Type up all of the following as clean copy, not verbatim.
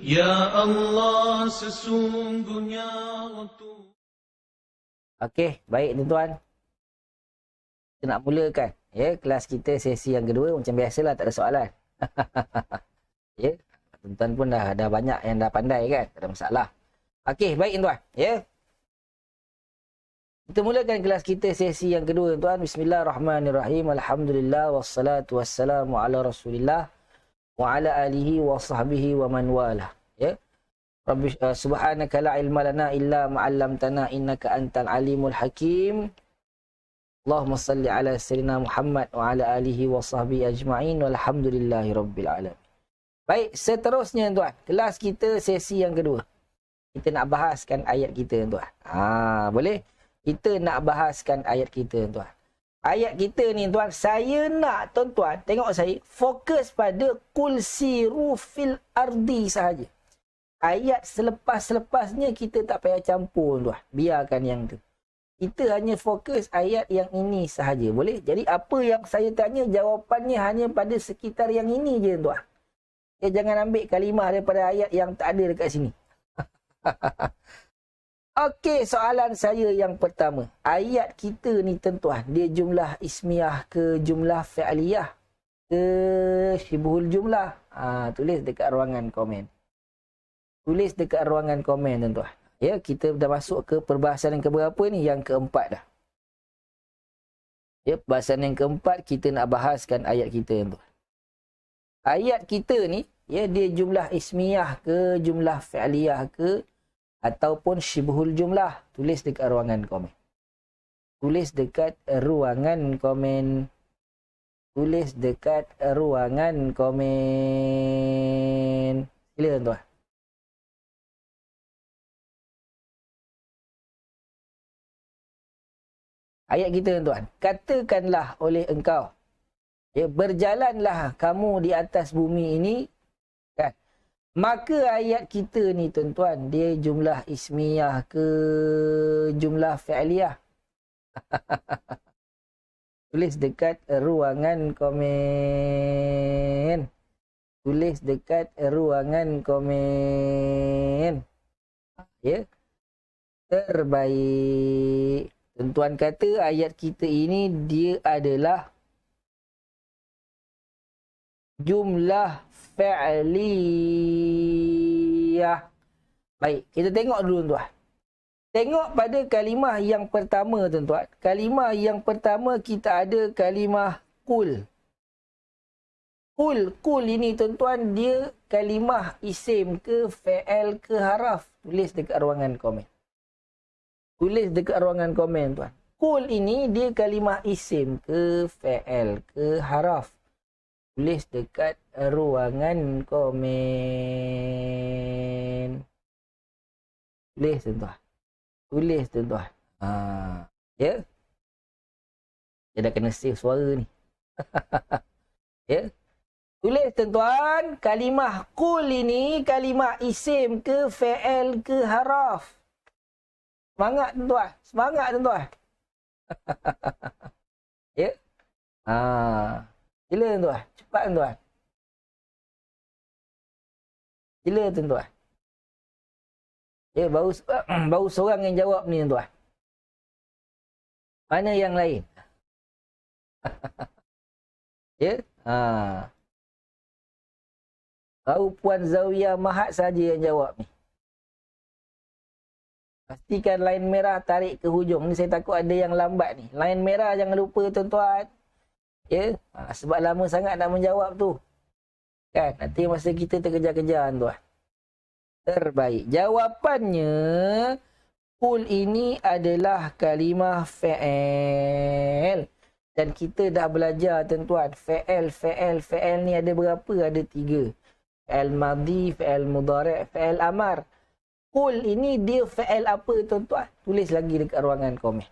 Ya Allah, sesungguhnya waktu. Okey, baik tuan-tuan. Kita nak mulakan. Ya, kelas kita sesi yang kedua. Macam biasalah, tak ada soalan. Ya, tuan-tuan pun dah banyak yang dah pandai kan. Tak ada masalah. Okey, baik tuan-tuan. Ya. Kita mulakan kelas kita sesi yang kedua tuan-tuan. Bismillahirrahmanirrahim. Alhamdulillah wassalatu wassalamu ala Rasulillah wa ala alihi wa sahbihi wa man walah. Ya. Rabbi subhanaka la ilma lana illa ma 'allamtana innaka antal alimul hakim. Allahumma salli ala sayyidina Muhammad wa ala alihi wa sahbihi ajma'in walhamdulillahi rabbil alamin. Baik, seterusnya tuan, kelas kita sesi yang kedua. Kita nak bahaskan ayat kita tuan. Boleh? Kita nak bahaskan ayat kita tuan. Ayat kita ni tuan, saya nak tuan-tuan tengok saya fokus pada qul siru fil ardi sahaja. Ayat selepas-lepasnya kita tak payah campur tuan. Biarkan yang tu. Kita hanya fokus ayat yang ini sahaja. Boleh? Jadi apa yang saya tanya, jawapannya hanya pada sekitar yang ini je tuan. Jangan ambil kalimah daripada ayat yang tak ada dekat sini. Okey, soalan saya yang pertama. Ayat kita ni tuan, dia jumlah ismiyah ke jumlah fi'liyah ke syibhul jumlah? Tulis dekat ruangan komen. Tulis dekat ruangan komen tuan-tuan. Ya, kita dah masuk ke perbahasan yang keberapa ni? Yang keempat dah. Ya, perbahasan yang keempat kita nak bahaskan ayat kita tuan. Ayat kita ni, ya, dia jumlah ismiyah ke jumlah fi'liyah ke ataupun syibhul jumlah? Tulis dekat ruangan komen. Tulis dekat ruangan komen. Tulis dekat ruangan komen. Sila tuan. Ayat kita tuan, katakanlah oleh engkau, ya, berjalanlah kamu di atas bumi ini, kan? Maka ayat kita ni tuan-tuan, dia jumlah ismiyah ke jumlah fi'liyah? Tulis dekat ruangan komen. Tulis dekat ruangan komen. Ya. Terbaik. Tuan-tuan kata ayat kita ini dia adalah jumlah fi'liyah. Baik, kita tengok dulu tuan. Tengok pada kalimah yang pertama tuan-tuan. Kalimah yang pertama kita ada kalimah qul. Qul ini tuan-tuan dia kalimah isim ke fi'il ke haraf? Tulis dekat ruangan komen. Tulis dekat ruangan komen tuan. Qul ini dia kalimah isim ke fi'il ke haraf? Tulis dekat ruangan komen. Tulis tuan-tuan. Tulis tuan-tuan. Ya. Dia dah kena save suara ni. Ya. Tulis tuan-tuan, kalimah qul ini kalimah isim ke fi'il ke haraf? Semangat tuan-tuan. Semangat tuan-tuan. Ya. Sila tuan-tuan. Cepat tuan-tuan. Sila tuan-tuan. Ya, baru seorang yang jawab ni tuan-tuan. Mana yang lain? Ya. Baru Puan Zawiyah Mahat saja yang jawab ni. Pastikan line merah tarik ke hujung. Ni saya takut ada yang lambat ni. Line merah jangan lupa tuan-tuan. Ya. Sebab lama sangat nak menjawab tu. Kan? Nanti masa kita terkejar-kejar tuan. Terbaik. Jawapannya, qul ini adalah kalimah fi'il. Dan kita dah belajar tuan-tuan. Fi'il ni ada berapa? Ada 3. Fi'il madhi, fi'il mudhari', fi'il amar. Qul ini dia fi'il apa tuan-tuan? Tulis lagi dekat ruangan komen.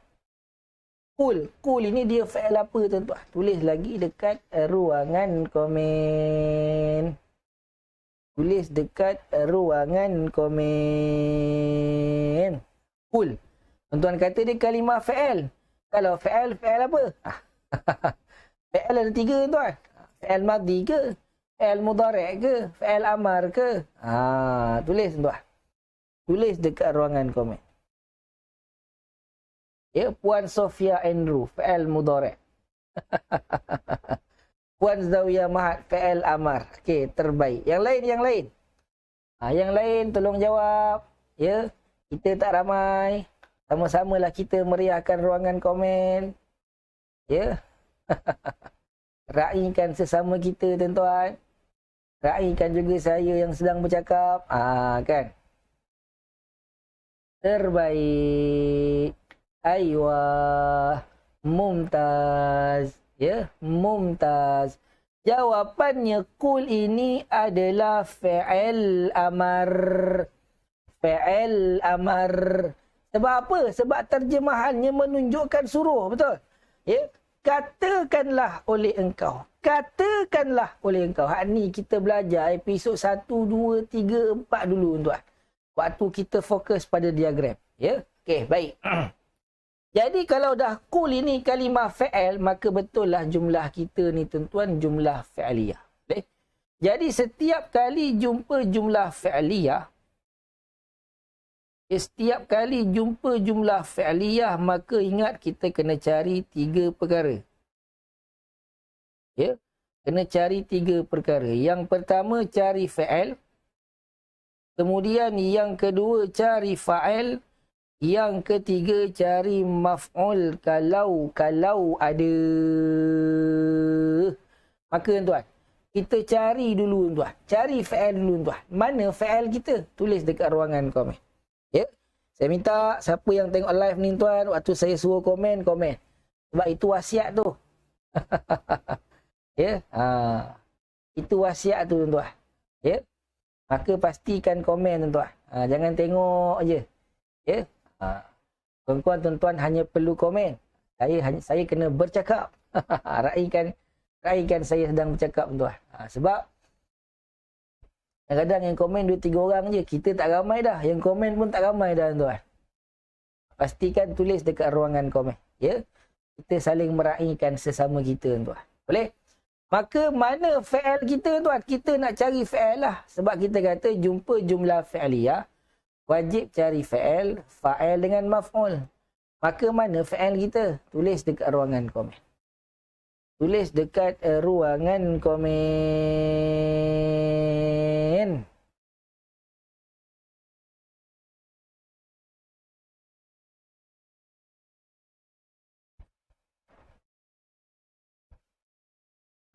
Qul ini dia fi'il apa tuan-tuan? Tulis lagi dekat ruangan komen. Tulis dekat ruangan komen. Qul. Tuan-tuan kata dia kalimah fi'il. Kalau fi'il apa? Fi'il ada 3 tuan. Fi'il madhi ke? Fi'il mudhari' ke? Fi'il amar ke? Tulis tuan. Tulis dekat ruangan komen. Ya, Puan Sofia Andrew, fi'il mudhari'. Puan Zawiyah Mahat, fi'il amar. Okey, terbaik. Yang lain. Yang lain tolong jawab. Ya, kita tak ramai. Sama-samalah kita meriahkan ruangan komen. Ya. Raikan sesama kita, tuan-tuan. Raikan juga saya yang sedang bercakap. Kan? Terbaik. Aywa. Mumtaz. Ya, mumtaz. Jawapannya kul ini adalah fi'il amar. Fi'il amar. Sebab apa? Sebab terjemahannya menunjukkan suruh, betul? Ya, katakanlah oleh engkau. Katakanlah oleh engkau. Hak ni kita belajar episod 1, 2, 3, 4 dulu, tuan. Waktu kita fokus pada diagram. Ya, okey, baik. Jadi kalau dah kul ini kalimah fi'il, maka betul lah jumlah kita ni tuan-tuan jumlah fi'liyah. Baik. Jadi setiap kali jumpa jumlah fi'liyah, setiap kali jumpa jumlah fi'liyah, maka ingat kita kena cari 3 perkara. Ya, kena cari 3 perkara. Yang pertama cari fi'il. Kemudian yang kedua cari fa'il. Yang ketiga cari maf'ul kalau ada. Maka tuan, kita cari dulu tuan. Cari fi'il dulu tuan. Mana fi'il kita? Tulis dekat ruangan komen. Ya. Saya minta siapa yang tengok live ni tuan, waktu saya suruh komen. Sebab itu wasiat tu. Ya. Itu wasiat tu tuan. Ya. Maka pastikan komen tuan. Jangan tengok aje. Ya. Tuan-tuan hanya perlu komen. Saya kena bercakap. Raikan saya sedang bercakap tuan. Sebab kadang-kadang yang komen 2-3 orang je. Kita tak ramai dah. Yang komen pun tak ramai dah tuan. Pastikan tulis dekat ruangan komen. Ya. Kita saling meraihkan sesama kita tuan. Boleh? Maka mana fi'il kita tuan? Kita nak cari fi'il lah. Sebab kita kata jumpa jumlah fi'liyah. Wajib cari fi'il, fa'il dengan maf'ul. Maka mana fi'il kita? Tulis dekat ruangan komen. Tulis dekat ruangan komen.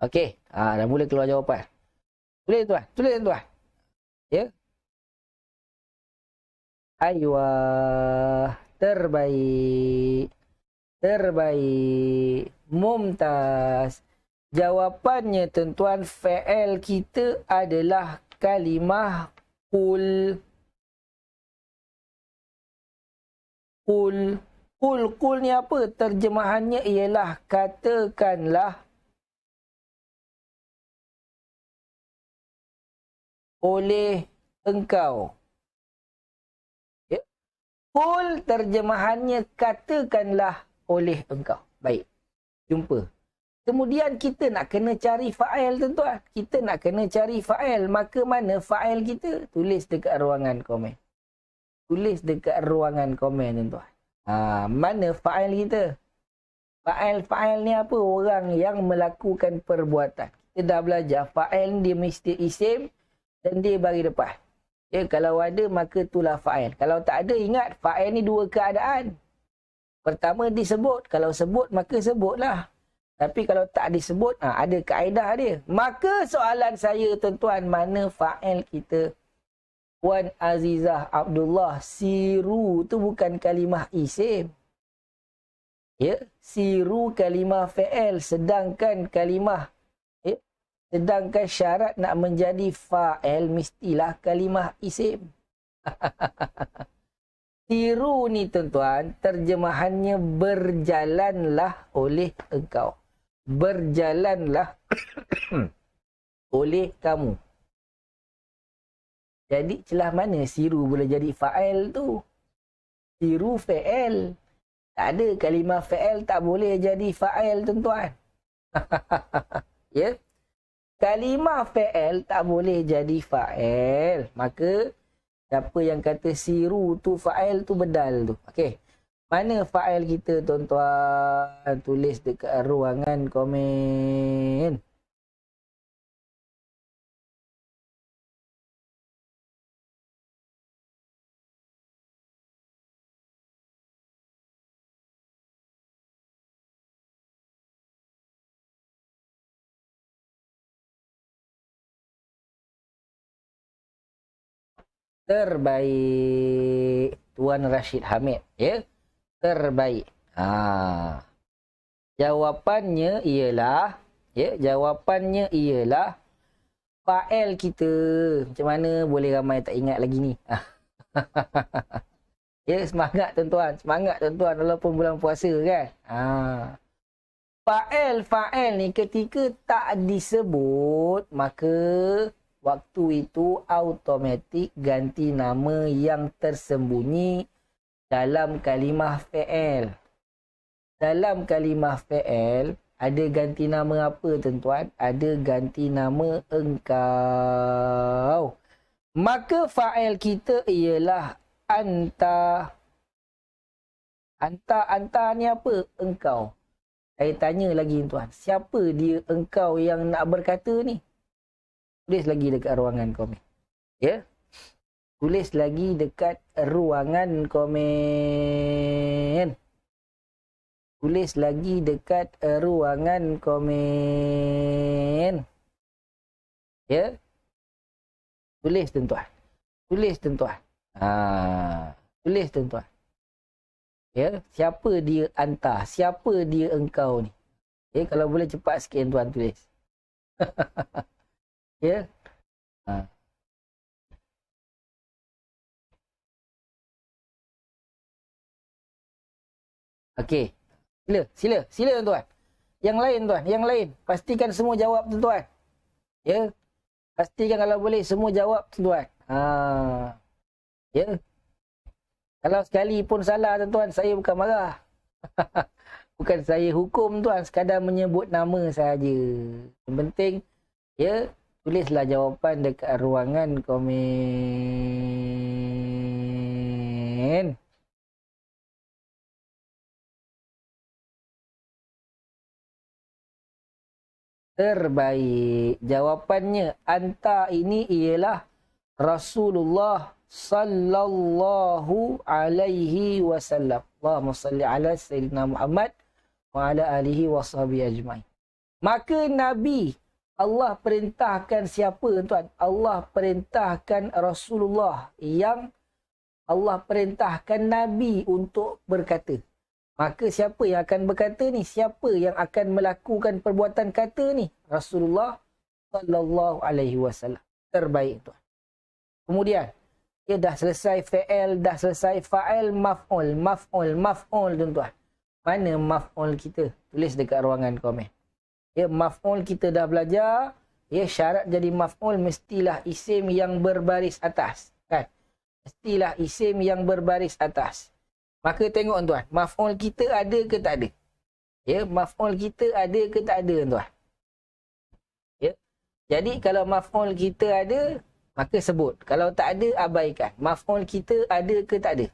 Okey, dah mula keluar jawapan. Tulis tuan, Ya. Aywa, terbaik, mumtaz. Jawapannya tuan-tuan, fi'il kita adalah kalimah kul. Kul ni apa? Terjemahannya ialah katakanlah oleh engkau. Kul terjemahannya katakanlah oleh engkau. Baik. Jumpa. Kemudian kita nak kena cari fa'il tuan-tuan. Kita nak kena cari fa'il. Maka mana fa'il kita? Tulis dekat ruangan komen. Tulis dekat ruangan komen tuan-tuan. Mana fa'il kita? Fa'il ni apa? Orang yang melakukan perbuatan. Kita dah belajar. Fa'il dia mesti isim dan dia bagi depan. Ya, kalau ada, maka itulah fa'il. Kalau tak ada, ingat, fa'il ni 2 keadaan. Pertama, disebut. Kalau sebut, maka sebutlah. Tapi kalau tak disebut, ada kaedah dia. Maka soalan saya, tuan-tuan, mana fa'il kita? Puan Azizah Abdullah, siru tu bukan kalimah isim. Ya, siru kalimah fi'il. Sedangkan syarat nak menjadi fa'il mestilah kalimah isim. Siru ni tuan-tuan, terjemahannya berjalanlah oleh engkau. Berjalanlah oleh kamu. Jadi celah mana siru boleh jadi fa'il tu? Siru fi'il. Tak ada kalimah fi'il tak boleh jadi fa'il tuan-tuan. Ya? Kalimah fa'il tak boleh jadi fa'il. Maka siapa yang kata siru tu fa'il tu bedal tu. Okey. Mana fa'il kita tuan-tuan? Tulis dekat ruangan komen. Terbaik. Tuan Rashid Hamid. Ya. Terbaik. Jawapannya ialah. Ya. Jawapannya ialah. Fa'il kita. Macam mana boleh ramai tak ingat lagi ni? Ya, semangat tuan-tuan. Semangat tuan-tuan walaupun bulan puasa kan. Fa'il ni ketika tak disebut, maka waktu itu automatik ganti nama yang tersembunyi dalam kalimah fa'il. Dalam kalimah fa'il ada ganti nama apa tuan-tuan? Ada ganti nama engkau. Maka fa'il kita ialah anta. Anta ni apa? Engkau. Saya tanya lagi tuan, siapa dia engkau yang nak berkata ni? Tulis lagi dekat ruangan komen. Ya? Tulis lagi dekat ruangan komen. Tulis lagi dekat ruangan komen. Ya? Tulis tuan-tuan. Tulis tuan-tuan. Tulis tuan-tuan. Ya, siapa dia anta? Siapa dia engkau ni? Ya, kalau boleh cepat sikit tuan tulis. Ya. Okey. Sila tuan-tuan. Yang lain tuan, yang lain. Pastikan semua jawab tuan-tuan. Ya. Pastikan kalau boleh semua jawab tuan-tuan. Ya. Kalau sekali pun salah tuan-tuan, saya bukan marah. Bukan saya hukum tuan, sekadar menyebut nama saja. Yang penting, ya, tulislah jawapan dekat ruangan komen. Terbaik. Jawapannya, anta ini ialah Rasulullah sallallahu alaihi wasallam. Allahumma salli ala sayyidina Muhammad wa ala alihi wa sahbihi ajma'in. Maka Nabi, Allah perintahkan siapa tuan? Allah perintahkan Rasulullah, yang Allah perintahkan Nabi untuk berkata. Maka siapa yang akan berkata ni? Siapa yang akan melakukan perbuatan kata ni? Rasulullah sallallahu alaihi wasallam. Terbaik tuan. Kemudian, dia dah selesai fa'il, dah selesai fa'il, maf'ul tuan-tuan. Mana maf'ul kita? Tulis dekat ruangan komen. Ya, maf'ul kita dah belajar. Ya, syarat jadi maf'ul mestilah isim yang berbaris atas. Kan? Mestilah isim yang berbaris atas. Maka tengok tuan, maf'ul kita ada ke tak ada? Ya, maf'ul kita ada ke tak ada tuan? Ya. Jadi kalau maf'ul kita ada, maka sebut. Kalau tak ada, abaikan. Maf'ul kita ada ke tak ada?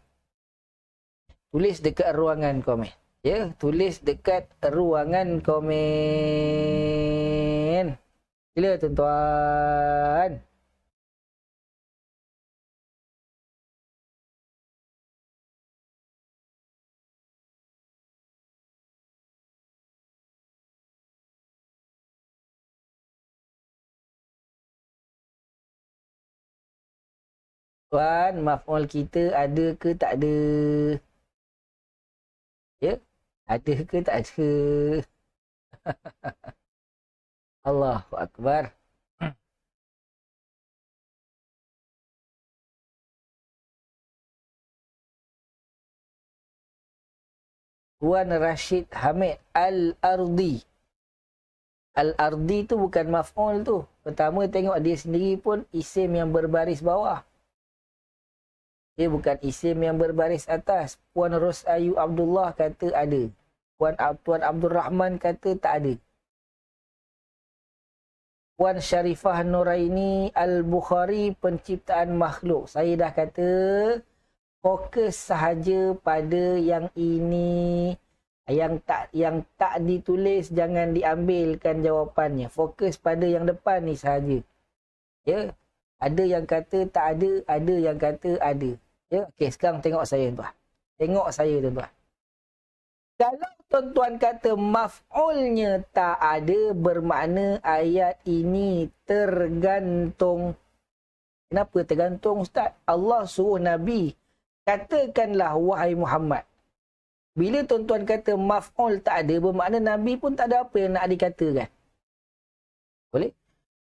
Tulis dekat ruangan komen. Ya, tulis dekat ruangan komen. Sila tuan-tuan. Tuan, maf'ul kita ada ke tak ada? Ya? Ada ke tak ada? Allahu Akbar. Tuan Rashid Hamid Al-Ardi. Al-Ardi tu bukan maf'ul tu. Pertama tengok dia sendiri pun isim yang berbaris bawah. Dia bukan isim yang berbaris atas. Puan Rosayu Abdullah kata ada. Tuan Abdul Rahman kata tak ada. Puan Syarifah Nuraini Al-Bukhari, penciptaan makhluk. Saya dah kata, fokus sahaja pada yang ini. Yang tak ditulis, jangan diambilkan jawapannya. Fokus pada yang depan ni sahaja. Ya. Ada yang kata tak ada yang kata ada. Ya. Okey, sekarang tengok saya tuan. Tengok saya tuan. Kalau tuan-tuan kata maf'ulnya tak ada, bermakna ayat ini tergantung. Kenapa tergantung, Ustaz? Allah suruh Nabi, katakanlah wahai Muhammad. Bila tuan-tuan kata maf'ul tak ada, bermakna Nabi pun tak ada apa yang nak dikatakan. Boleh?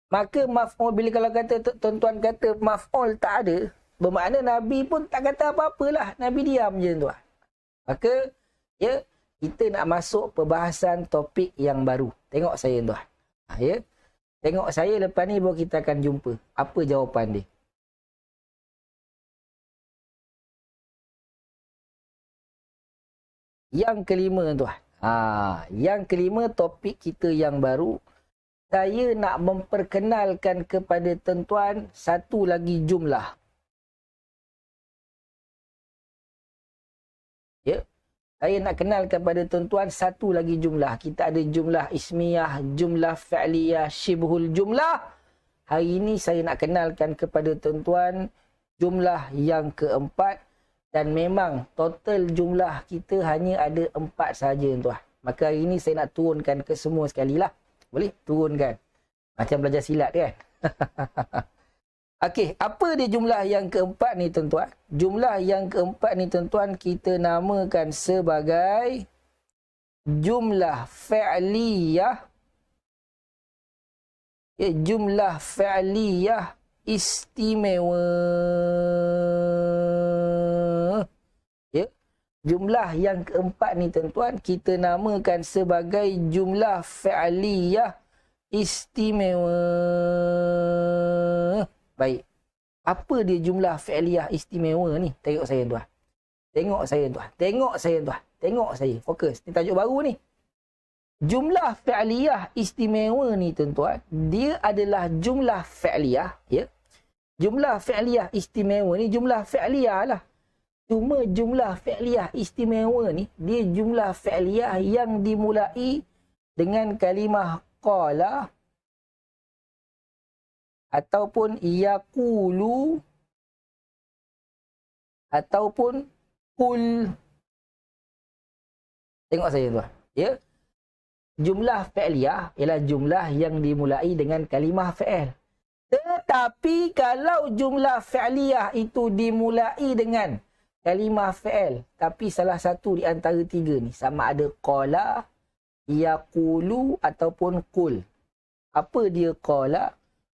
Maka maf'ul, bila kalau kata tuan-tuan kata maf'ul tak ada, bermakna Nabi pun tak kata apa-apalah. Nabi diam je tuan. Maka, ya, kita nak masuk perbahasan topik yang baru. Tengok saya tuan. Ya. Tengok saya, lepas ni baru kita akan jumpa. Apa jawapan dia. Yang kelima tuan. Yang kelima topik kita yang baru. Saya nak memperkenalkan kepada tuan-tuan satu lagi jumlah. Ya. Saya nak kenalkan kepada tuan-tuan satu lagi jumlah. Kita ada jumlah ismiyah, jumlah fa'liyah, syibhul jumlah. Hari ini saya nak kenalkan kepada tuan-tuan jumlah yang keempat. Dan memang total jumlah kita hanya ada 4 sahaja tuan. Maka hari ini saya nak turunkan ke semua sekali lah. Boleh? Turunkan. Macam belajar silat kan? Okey, apa dia jumlah yang keempat ni tuan-tuan? Jumlah yang keempat ni tuan-tuan kita namakan sebagai jumlah fa'liyah. Ya, jumlah fa'liyah istimewa. Ya, jumlah yang keempat ni tuan-tuan kita namakan sebagai jumlah fa'liyah istimewa. Baik. Apa dia jumlah fi'liyah istimewa ni? Tengok saya tuan. Tengok saya tuan. Tengok saya tuan. Tengok saya. Fokus. Ni tajuk baru ni. Jumlah fi'liyah istimewa ni tuan-tuan, dia adalah jumlah fi'liyah, ya. Jumlah fi'liyah istimewa ni jumlah fi'liyah lah. Cuma jumlah fi'liyah istimewa ni dia jumlah fi'liyah yang dimulai dengan kalimah qala ataupun yaqulu ataupun qul. Tengok saya tuan, ya. Jumlah fi'liyah ialah jumlah yang dimulai dengan kalimah fi'il. Tetapi kalau jumlah fi'liyah itu dimulai dengan kalimah fi'il, tapi salah satu di antara tiga ni, sama ada qala, yaqulu ataupun qul. Apa dia qala?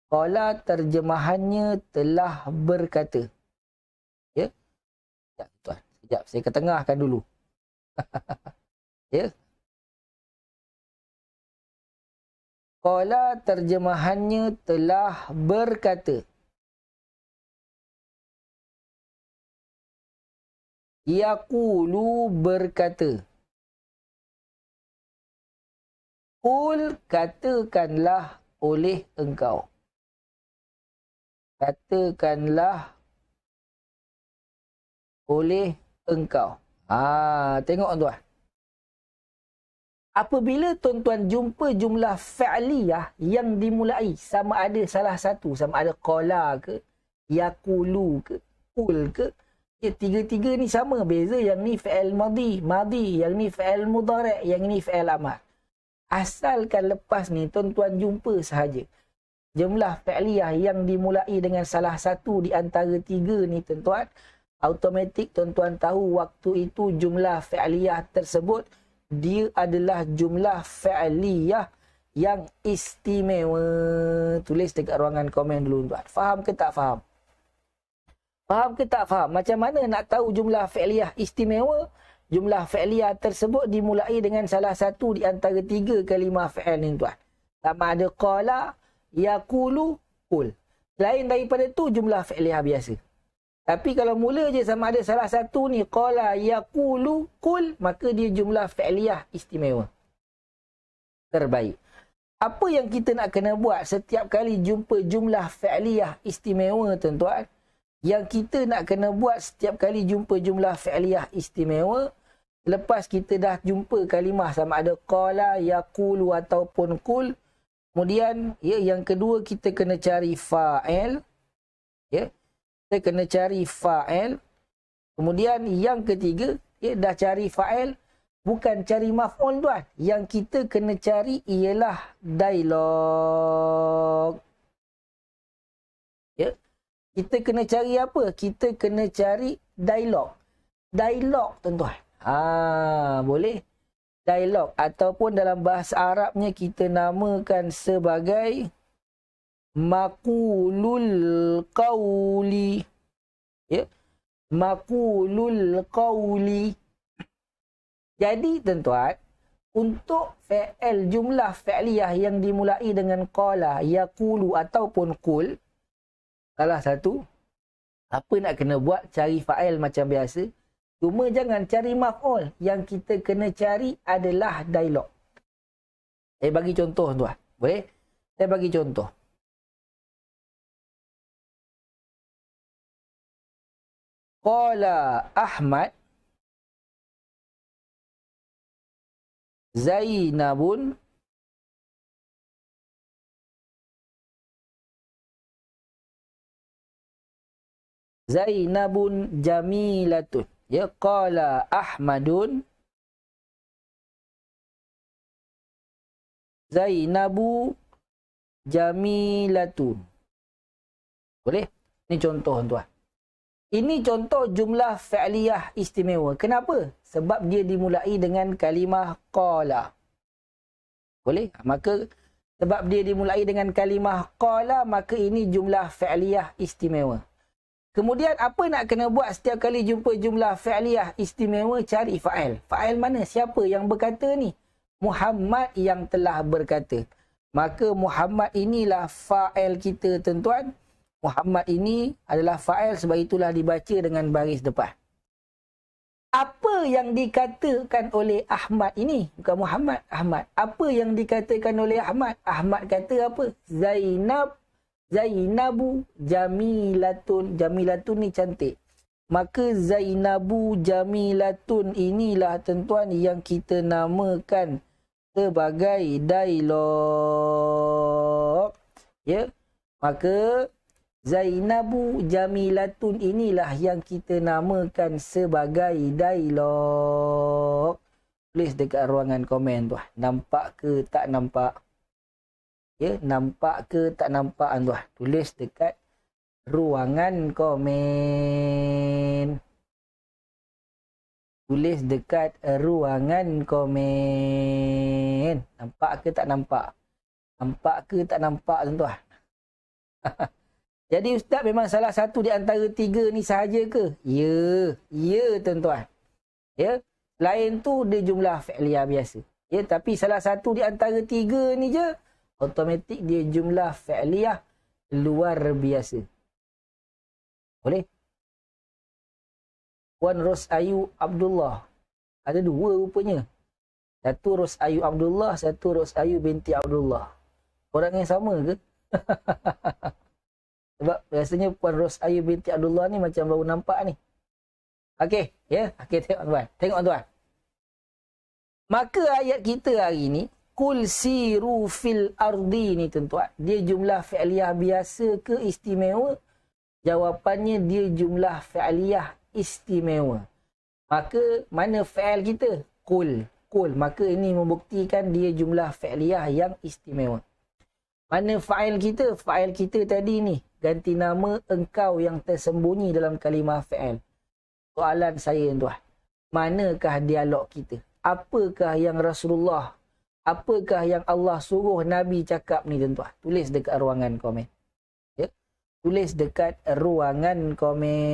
Qala terjemahannya telah berkata. Ya. Sekejap tuan. Sekejap saya ketengahkan dulu. Ya. Qala terjemahannya telah berkata. Yaqulu berkata. Qul katakanlah oleh engkau. Katakanlah oleh engkau. Tengok tuan. Apabila tuan-tuan jumpa jumlah fa'liyah yang dimulai sama ada salah satu, sama ada qala ke, yaqulu ke, qul ke, ya, tiga-tiga ni sama, beza yang ni fi'il madhi, yang ni fi'il mudhari', yang ni fi'il amar. Asalkan lepas ni tuan-tuan jumpa sahaja jumlah fi'liyah yang dimulai dengan salah satu di antara tiga ni tuan-tuan, automatik tuan-tuan tahu waktu itu jumlah fi'liyah tersebut dia adalah jumlah fi'liyah yang istimewa. Tulis dekat ruangan komen dulu tuan. Faham ke tak faham? Faham ke tak faham? Macam mana nak tahu jumlah fi'liyah istimewa? Jumlah fi'liyah tersebut dimulai dengan salah satu di antara tiga kalimah fi'il ni tuan. Sama ada qala, yaqulu, qul. Selain daripada tu jumlah fi'liyah biasa. Tapi kalau mula je sama ada salah satu ni qala, yaqulu, qul, maka dia jumlah fi'liyah istimewa. Terbaik. Apa yang kita nak kena buat setiap kali jumpa jumlah fi'liyah istimewa, tuan-tuan? Yang kita nak kena buat setiap kali jumpa jumlah fi'liyah istimewa, lepas kita dah jumpa kalimah sama ada qala, yaqulu ataupun qul, kemudian ya, yang kedua kita kena cari fa'il, ya. Kita kena cari fa'il. Kemudian yang ketiga, ya, dah cari fa'il, bukan cari maf'ul, tuan. Yang kita kena cari ialah dialog. Ya. Kita kena cari apa? Kita kena cari dialog. Dialog, tuan-tuan. Boleh. Dialog. Ataupun dalam bahasa Arabnya kita namakan sebagai maqulul qawli. Ya. Maqulul qawli. Jadi, tuan-tuan, untuk fi'il jumlah fi'liyah yang dimulai dengan qala, yaqulu ataupun qul, salah satu, apa nak kena buat? Cari fa'il macam biasa. Cuma jangan cari maf'ul. Yang kita kena cari adalah dialog. Saya bagi contoh, tuan. Boleh? Saya bagi contoh. Qala Ahmad Zainabun jamilatun. Ya, qala Ahmadun Zainabu jamilatun. Boleh? Ini contoh, tuan. Ini contoh jumlah fi'liyah istimewa. Kenapa? Sebab dia dimulai dengan kalimah qala. Boleh? Maka sebab dia dimulai dengan kalimah qala, maka ini jumlah fi'liyah istimewa. Kemudian apa nak kena buat setiap kali jumpa jumlah fi'liyah istimewa? Cari fa'il. Fa'il mana? Siapa yang berkata ni? Muhammad yang telah berkata. Maka Muhammad inilah fa'il kita, tuan-tuan. Muhammad ini adalah fa'il, sebab itulah dibaca dengan baris depan. Apa yang dikatakan oleh Ahmad ini? Bukan Muhammad, Ahmad. Apa yang dikatakan oleh Ahmad? Ahmad kata apa? Zainabu jamilatun. Jamilatun ni cantik. Maka Zainabu jamilatun inilah, tuan-tuan, yang kita namakan sebagai dialog. Ya. Maka Zainabu jamilatun inilah yang kita namakan sebagai dialog. Tulis dekat ruangan komen, tuan. Nampak ke tak nampak? Ya, nampak ke tak nampak, tuan? Tulis dekat ruangan komen. Tulis dekat ruangan komen. Nampak ke tak nampak? Nampak ke tak nampak, tuan-tuan? Jadi ustaz memang salah satu di antara tiga ni sahaja ke? Ya. Ya, tuan-tuan. Ya. Lain tu dia jumlah fi'liyah biasa. Ya, tapi salah satu di antara tiga ni je, automatik dia jumlah fi'liyah luar biasa. Boleh? Puan Rosayu Abdullah. Ada dua rupanya. Satu Rosayu Abdullah, satu Rosayu binti Abdullah. Orang yang sama ke? Sebab biasanya Puan Rosayu binti Abdullah ni macam baru nampak ni. Okey, ya. Okey, tengok, tuan. Tengok, tuan. Maka ayat kita hari ni, Qul siru fil ardi ni, tuan-tuan. Dia jumlah fi'liyah biasa ke istimewa? Jawapannya dia jumlah fi'liyah istimewa. Maka mana fi'il kita? Qul. Qul. Maka ini membuktikan dia jumlah fi'liyah yang istimewa. Mana fa'il kita? Fa'il kita tadi ni. Ganti nama engkau yang tersembunyi dalam kalimah fi'il. Soalan saya, tuan. Manakah dialog kita? Apakah yang Rasulullah, apakah yang Allah suruh Nabi cakap ni, tuan-tuan? Tulis dekat ruangan komen. Ya? Tulis dekat ruangan komen.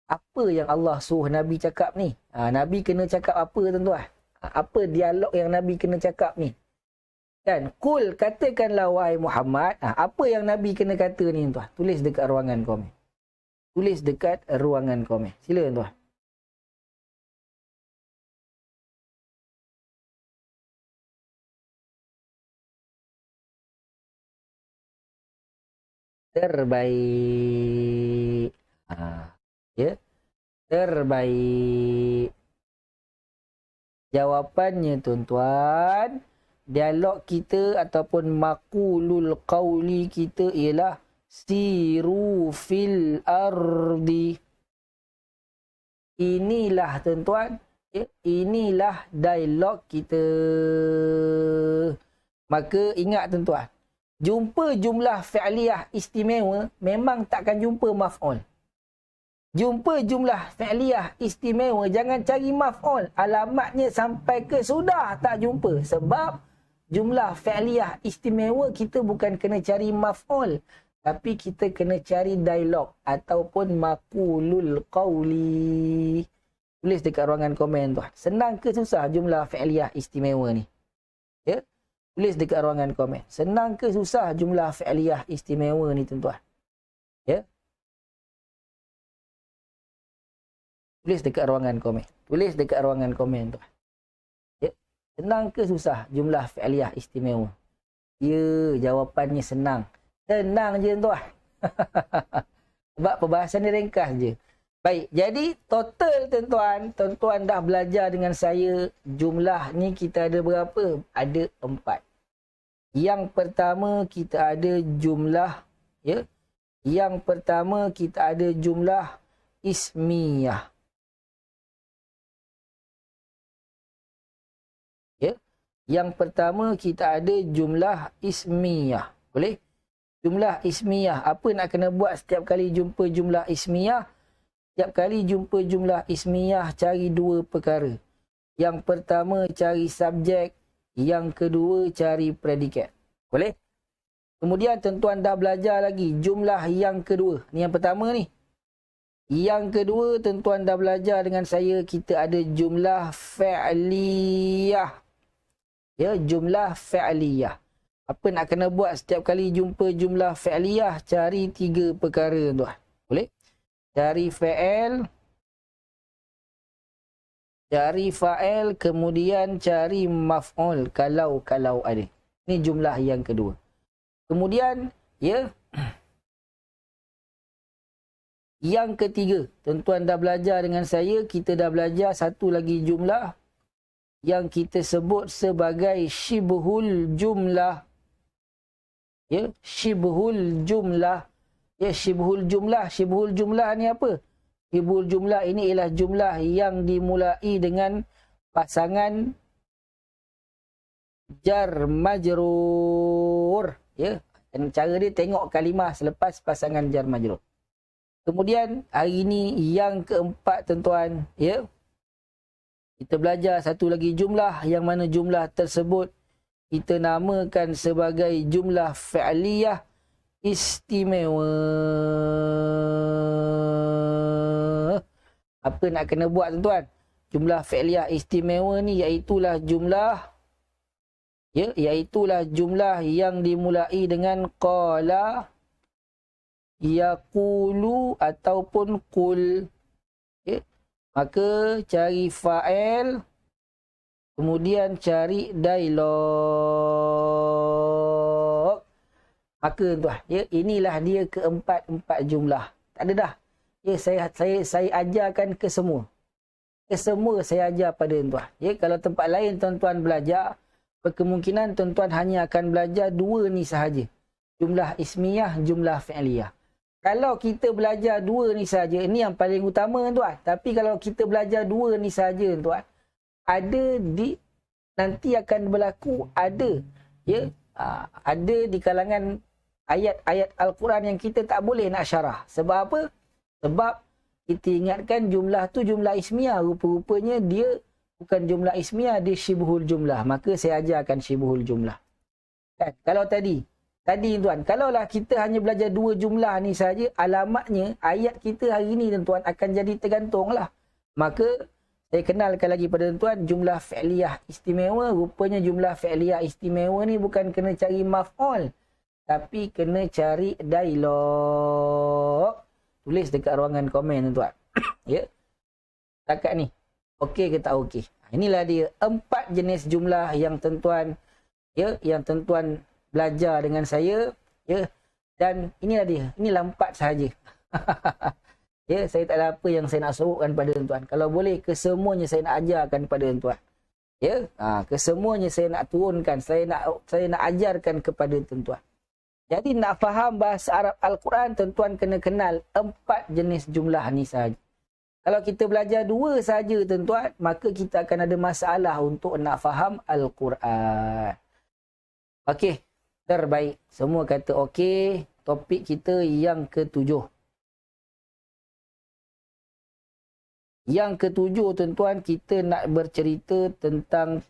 Apa yang Allah suruh Nabi cakap ni? Nabi kena cakap apa, tuan-tuan? Apa dialog yang Nabi kena cakap ni? Kan? Kul, katakanlah wahai Muhammad. Apa yang Nabi kena kata ni, tuan? Tulis dekat ruangan komen. Tulis dekat ruangan komen. Sila, tuan. Terbaik. Ya. Terbaik. Jawapannya tuan-tuan, dialog kita ataupun maqulul qawli kita ialah siru fil ardi. Inilah tuan-tuan, ya, inilah dialog kita. Maka ingat tuan-tuan, jumpa jumlah fi'liyah istimewa memang takkan jumpa maf'ul. Jumpa jumlah fi'liyah istimewa, jangan cari maf'ul. Alamatnya sampai ke sudah tak jumpa. Sebab jumlah fi'liyah istimewa kita bukan kena cari maf'ul, tapi kita kena cari dialog ataupun maqulul qawli. Tulis dekat ruangan komen tuan. Senang ke susah jumlah fi'liyah istimewa ni? Ya? Tulis dekat ruangan komen. Senang ke susah jumlah fi'liyah istimewa ni tuan-tuan? Ya? Tulis dekat ruangan komen. Tulis dekat ruangan komen tuan. Ya? Senang ke susah jumlah fi'liyah istimewa? Ya, jawapannya senang. Senang je tuan. Sebab perbahasan ni ringkas je. Baik, jadi total tuan-tuan, tuan-tuan dah belajar dengan saya, jumlah ni kita ada berapa? Ada 4. Yang pertama kita ada jumlah, ya. Yang pertama kita ada jumlah ismiyah. Ya. Yang pertama kita ada jumlah ismiyah. Boleh? Jumlah ismiyah. Apa nak kena buat setiap kali jumpa jumlah ismiyah? Setiap kali jumpa jumlah ismiyah, cari 2 perkara. Yang pertama cari subjek. Yang kedua cari predikat. Boleh? Kemudian tuan-tuan dah belajar lagi jumlah yang kedua. Ni yang pertama ni. Yang kedua tuan-tuan dah belajar dengan saya, kita ada jumlah fi'liyah. Ya, jumlah fi'liyah. Apa nak kena buat setiap kali jumpa jumlah fi'liyah? Cari 3 perkara tuan. Boleh? Cari fa'il. Cari fa'il, kemudian cari maf'ul kalau ada. Ini jumlah yang kedua. Kemudian, ya. Yang ketiga, tuan-tuan dah belajar dengan saya, kita dah belajar satu lagi jumlah yang kita sebut sebagai syibhul jumlah. Ya, syibhul jumlah. Ya, syibhul jumlah. Syibhul jumlah ni apa? Syibhul jumlah ini ialah jumlah yang dimulai dengan pasangan jar majrur. Ya, dan cara dia tengok kalimah selepas pasangan jar majrur. Kemudian hari ini yang keempat tuan-tuan, ya. Kita belajar satu lagi jumlah, yang mana jumlah tersebut kita namakan sebagai jumlah fi'liyah istimewa. Apa nak kena buat tuan-tuan? Jumlah fi'liyah istimewa ni iaitulah jumlah, ya, iaitulah jumlah yang dimulai dengan qala, yaqulu ataupun qul. Ya. Maka cari fa'il, kemudian cari dialog. Maka tuan, ya, inilah dia keempat jumlah. Tak ada dah. Ya, saya ajarkan ke semua. Ke semua saya ajar pada tuan. Ya, kalau tempat lain tuan-tuan belajar, berkemungkinan tuan-tuan hanya akan belajar 2 ni sahaja. Jumlah ismiyah, jumlah fi'liyah. Kalau kita belajar 2 ni saja, ini yang paling utama tuan. Tapi kalau kita belajar 2 ni saja tuan, nanti akan berlaku ada, ya, ada di kalangan ayat-ayat Al-Quran yang kita tak boleh nak syarah. Sebab apa? Sebab kita ingatkan jumlah tu jumlah ismiyah. Rupa-rupanya dia bukan jumlah ismiyah, dia syibhul jumlah. Maka saya ajarkan syibhul jumlah. Kan? Kalau tadi tuan, kalaulah kita hanya belajar 2 jumlah ni saja, alamatnya ayat kita hari ni tuan akan jadi tergantunglah. Maka saya kenalkan lagi pada tuan jumlah fi'liyah istimewa. Rupanya jumlah fi'liyah istimewa ni bukan kena cari maf'ul, tapi kena cari dialog. Tulis dekat ruangan komen tuan. Ya. Takat ni. Okey ke tak okey? Inilah dia 4 jenis jumlah yang tuan-tuan, ya, yang tuan-tuan belajar dengan saya, ya. Dan inilah dia. Inilah 4 sahaja. Ya, saya tak ada apa yang saya nak suruhkan pada tuan-tuan. Kalau boleh, kesemuanya saya nak ajarkan pada tuan-tuan. Ya, kesemuanya saya nak turunkan, saya nak ajarkan kepada tuan-tuan. Jadi nak faham bahasa Arab Al-Quran, tuan-tuan kena kenal 4 jenis jumlah ni sahaja. Kalau kita belajar 2 saja tuan-tuan, maka kita akan ada masalah untuk nak faham Al-Quran. Okey, terbaik. Semua kata okey. Topik kita yang ke-7. Yang ke-7 tuan-tuan, kita nak bercerita tentang